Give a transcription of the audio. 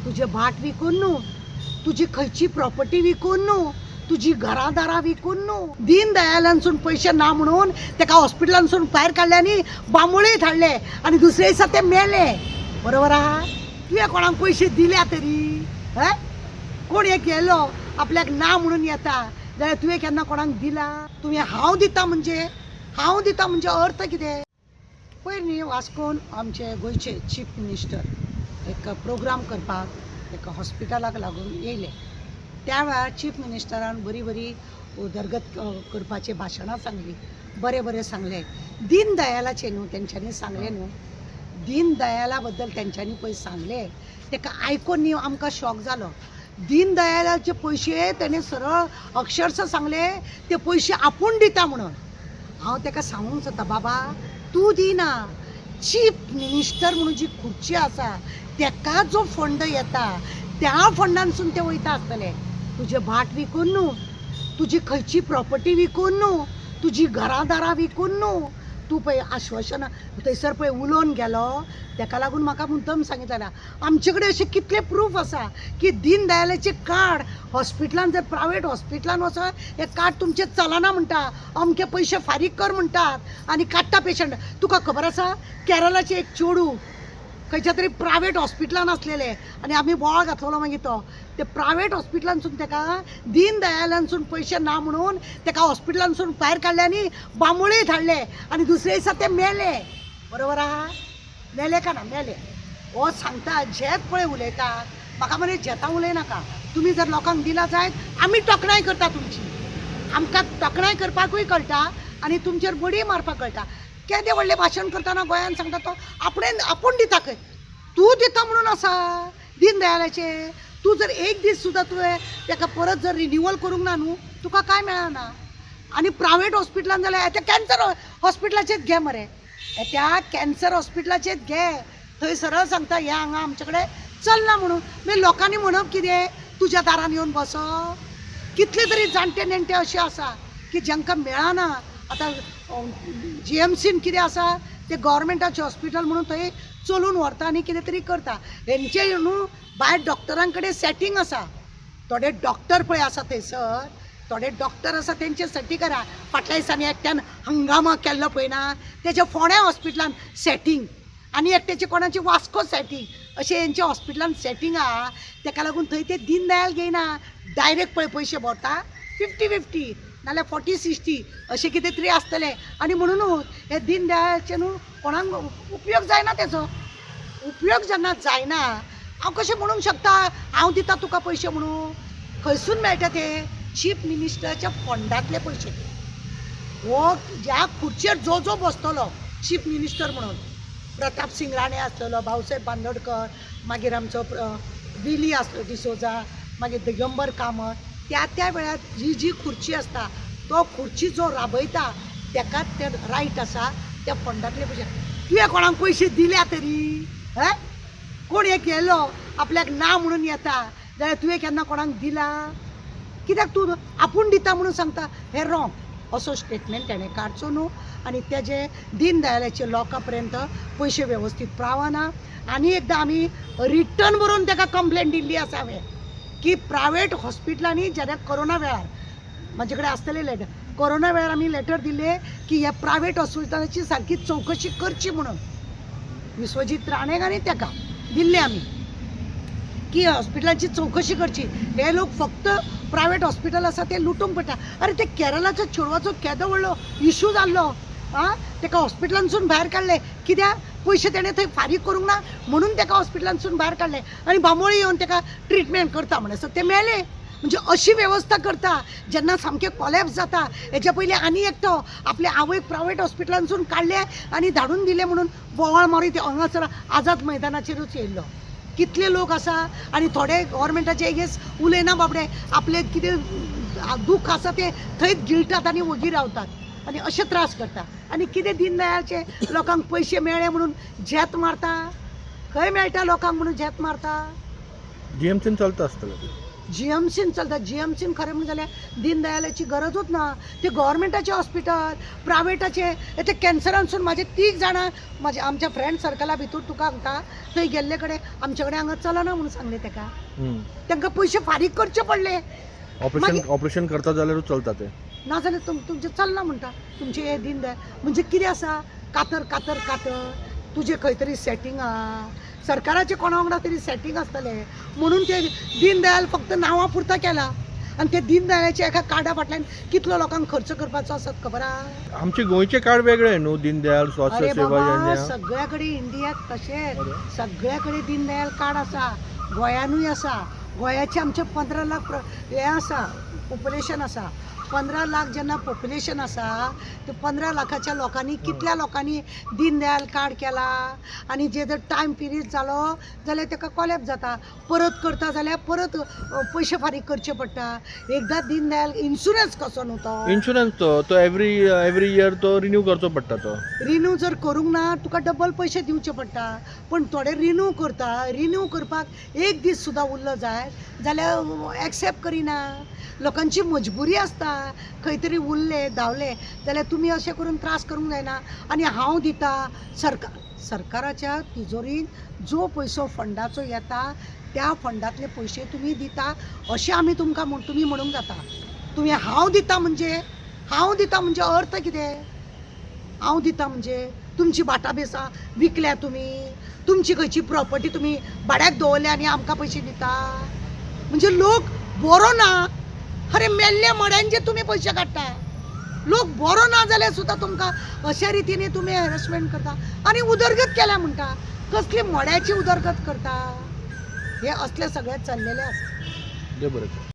तुझे भाट विकून न्हू, तुझी खंयची प्रॉपर्टी विकून न्हू, तुझी घरादारां विकून न्हू. दीन दयालांसून पैसे ना म्हणून तेका हॉस्पिटलांसून भायर काडले आनी बांबोळी धाडले आनी दुसरे दिसा ते मेले. बरोबर आहा? तुवें कोणाक पयशे दिल्या तरी? कोण एक येयलो आपल्याक ना म्हणून येता जाल्यार तुवें केन्ना कोणाक दिला? तुवें हांव दिता म्हणजे अर्थ कितें? पयर न्ही वास्कोन आमचे गोंयचे चीफ मिनिस्टर एक प्रोग्राम करपाक एका हॉस्पिटलाक लागून येयले. त्या वेळार चीफ मिनिस्टरान बरी बरी उदरगत करपाची भाशणां सांगली, बरें बरें सांगलें. दीन दयालाचें न्हू तेंच्यांनी सांगलें न्हू, दीन दयाला बद्दल तेंच्यांनी पळय सांगलें तेका आयकून न्ही आमकां शॉक जालो. दीन दयालाचे पयशे तेणें सरळ अक्षरशः सांगले ते पयशे आपूण दिता म्हणून. हांव तेका सांगूंक सोदता, बाबा तूं दिना, चीफ मिनिस्टर म्हणून जी खुर्ची आसा तेका जो फंड येता त्या फंडांसून ते वयता आसतले. तुझे भाट विकून न्हू, तुजी खंयची प्रॉपर्टी विकून न्हू, तुजी घरादारां विकून न्हू. तूं पळय आश्वासन थंयसर पळय उलोवन गेलो तेका लागून म्हाका मुद्दम सांगितलें आमचे कडेन अशे कितले प्रूफ आसा की दीन दयालाचे कार्ड हॉस्पिटलान जर प्रायवेट हॉस्पिटलान वचत हे कार्ड तुमचे चलना म्हणटा, अमके पयशे फारीक कर म्हणटात आनी काडटा पेशंट. तुका खबर आसा केरळाचे एक चेडूं खंयच्या तरी प्रायवेट हॉस्पिटलान आसलेले आनी आमी बोवाळ घातलेलो मागीर तो ते प्रायवेट हॉस्पिटलांसून तेका दीन दयालांसून पयशे ना म्हणून तेका हॉस्पिटलांसून भायर काडले आनी बांबोळी धाडले आनी दुसरे दिसा ते मेले. बरोबर आहा? मेले का ना मेले. हो सांगता जेत पळय उलयता म्हाका म्हणे जेता उलयनाका. तुमी जर लोकांक दिला जायत आमी तोखणाय करता तुमची. आमकां तोखणाय करपाकूय कळटा आनी तुमचेर बडी मारपाक कळटा. केदें व्हडलें भाशण करतना गोंयान सांगता तो आपूण दिता खंय. तूं दिता म्हणून आसा दीन दयालाचे. तूं जर एक दीस सुद्दां तुवें तेका परत जर रिन्यूवल करूंक ना न्हू तुका कांय मेळना. आनी प्रायवेट हॉस्पिटलान जाल्यार त्या कॅन्सर हॉस्पिटलाचेच घे मरे, त्या कॅन्सर हॉस्पिटलाचेच घे. थंय सरळ सांगता हें हांगा आमचे कडेन चलना म्हणून. मागीर लोकांनी म्हणप कितें तुज्या दारान येवन बसप. कितले तरी जाणटे नेणटे अशे आसा की जांकां मेळना. आतां GMCन कितें आसा ते गव्हर्मेंटाचें हॉस्पिटल म्हणून थंय चलून व्हरता आनी कितें तरी करता. हेंचे न्हू भायर डॉक्टरां कडेन सेटींग आसा. थोडे डॉक्टर पळय आसा थंयसर, थोडे डॉक्टर आसा तेंचे सेटी करा. फाटल्या दिसांनी एकट्यान हंगामा केल्लो पळय ना तेच्या फोंड्या हॉस्पिटलान सेटींग आनी एकट्याचे कोणाची वास्को सेटींग अशें हेंच्या हॉस्पिटलान सेटींग आहा. तेका लागून थंय ते दीन दयाल घेयना, डायरेक्ट पळय पयशे भरता 50-50 नाल्यार 40-60 अशें कितें तरी आसतलें. आनी म्हणूनच हे दीन दयाळाचे न्हू कोणाक उपयोग जायना. तेचो उपयोग जेन्ना जायना हांव कशें म्हणूंक शकता हांव दिता तुका पयशे म्हणून. खंयसून मेळटा ते चीफ मिनिस्टराच्या फंडांतले पयशे. हो ज्या खुर्चेर जो जो बसतलो चीफ मिनिस्टर म्हणून प्रताप सिंग राणे आसलेलो, भाऊसाहेब बांदोडकर, मागीर आमचो विली आसलो डिसोजा, मागीर दिगंबर कामत, त्या त्या वेळार जी जी खुर्ची आसता तो खुर्ची जो राबयता तेकाच ते रायट आसा त्या फंडांतले पयशे. तुवें कोणाक पयशे दिल्या तरी? कोण एक येयलो आपल्याक ना म्हणून येता जाल्यार तुवें केन्ना कोणाक दिला? कित्याक तूं आपूण दिता म्हणून सांगता हें रॉंग असो स्टेटमेंट तेणें काडचो न्हू. आनी तेजे दीन दयालाचे लोकां पर्यंत पयशे वेवस्थीत पावना. आनी एकदां आमी रिटर्न बरोवन तेका कंप्लेंट दिल्ली आसा हांवें की प्रायवेट हॉस्पिटलांनी जेन्ना कोरोना वेळार म्हाजे कडेन आसतलें लेटर, कोरोना वेळार आमी लेटर दिल्लें की ह्या प्रायवेट हॉस्पिटलाची सारकी चवकशी करची म्हणून. विश्वजीत राणेक आनी तेका दिल्लें आमी की हॉस्पिटलाची चवकशी करची. हे लोक फक्त प्रायवेट हॉस्पिटल आसा ते लुटूंक पडटा. अरे ते केरळाच्या चेडवाचो केदो व्हडलो इशू जाल्लो. तेका हॉस्पिटलांसून भायर काडले कित्याक पयशे तेणें थंय फारीक करूंक ना म्हणून तेका हॉस्पिटलांसून भायर काडले आनी बांबोळी येवन तेका ट्रिटमेंट करता म्हणून. सो ते मेले. म्हणजे अशी वेवस्था करता जेन्ना सामकें कॉलेप्स जाता. हेच्या पयलीं आनी एकटो आपल्या आवयक प्रायवेट हॉस्पिटलांसून काडले आनी धाडून दिले म्हणून बोवाळ मारीत हांगासर आझाद मैदानाचेरूच येयल्लो. कितले लोक आसा आनी थोडे गव्हर्मेंटाचे एगेन्स्ट उलयना बाबडे. आपले कितें दूख आसा ते थंयच गिळटात आनी वगीर रावतात आनी अशे त्रास करता. आनी कितें दीन दयाळाचे लोकांक पयशे मेळ्ळे म्हणून झेत मारता. खंय मेळटा लोकांक म्हणून झेत मारता. GMCन चलता आसतलें जीएमसीन चलता. जीएमसीन खरें म्हणजे जाल्यार दीनदयालाची गरजूच ना. ते गव्हर्मेंटाचे हॉस्पिटल, प्रायवेटाचे. ते कॅन्सरानसून म्हाजे 3 जाणां म्हाजे आमच्या फ्रेंड सर्कला भितर तुका सांगता थंय गेल्ले कडेन आमचे कडेन हांगा चलना म्हणून सांगले ताका. तांकां पयशे फारीक करचे पडले. ऑपरेशन करता जाल्यार चलता ते, नाजाल्यार तुमचें चलना म्हणटा. तुमचे हे दीनदयाल म्हणजे कितें आसा, कातर कातर कातर तुजें खंय तरी सेटींग आहा. सरकाराचें कोणा वांगडा तरी सेटींग आसतलें म्हणून ते दीनदयाल फक्त नांवा पुरता केला. आनी ते दीनदयालाच्या एका कार्डा फाटल्यान कितलो लोकांक खर्च करपाचो आसत खबर आहा? आमचे गोंयचे कार्ड वेगळे न्हू, दीनदयाल स्वास्थ्य अरे सेवा बाबा, योजना. सगळ्या कडेन इंडियाक तशेंच सगळ्या कडेन दीनदयाल कार्ड आसा. गोंयानूय आसा. गोंयाचे आमचे 15 लाख हे आसा, पॉप्युलेशन आसा. 15 लाख जेन्ना पॉप्युलेशन आसा ते 15 लाखाच्या लोकांनी कितल्या लोकांनी दीनदयाल कार्ड केला. आनी जे जर टायम पिरियड जालो जाल्यार ताका कॉलेप जाता. परत करता जाल्यार परत पयशे फारीक करचे पडटा. एकदां दीनदयाल इन्शुरन्स कसो न्हू तो. इन्शुरन्स तो एवरी इयर तो रिन्यू करचो पडटा. तो रिन्यू जर करूंक ना तुका डबल पयशे दिवचे पडटा. पण थोडे रिन्यू करता. रिन्यू करपाक एक दीस सुद्दां उरलो जाय जाल्यार एक्सेप्ट करिना. लोकांची मजबुरी आसता. खंय तरी उरले धांवले जाल्यार तुमी अशें करून त्रास करूंक जायना. आनी हांव दिता सरकाराच्या तिजोरीन जो पयसो फंडाचो येता त्या फंडांतले पयशे तुमी दिता अशें आमी तुमकां तुमी म्हणूंक जाता. तुमी हांव दिता म्हणजे अर्थ कितें? हांव दिता म्हणजे तुमची बाटा बेसां विकल्या तुमी, तुमची खंयची प्रॉपर्टी तुमी भाड्याक दवरल्या आनी आमकां पयशे दिता. म्हणजे लोक बरो ना. अरे मेल्ल्या मड्यांचे तुम्ही पैसे काढता. लोक बरो ना जाल्यार सुद्दां तुमकां अशा रितीने तुम्ही हॅरेसमेंट करता आनी उदरगत केल्या म्हणटा. कसली मड्याची उदरगत करता. हे असले सगळे चल्लेले आसा. बरें.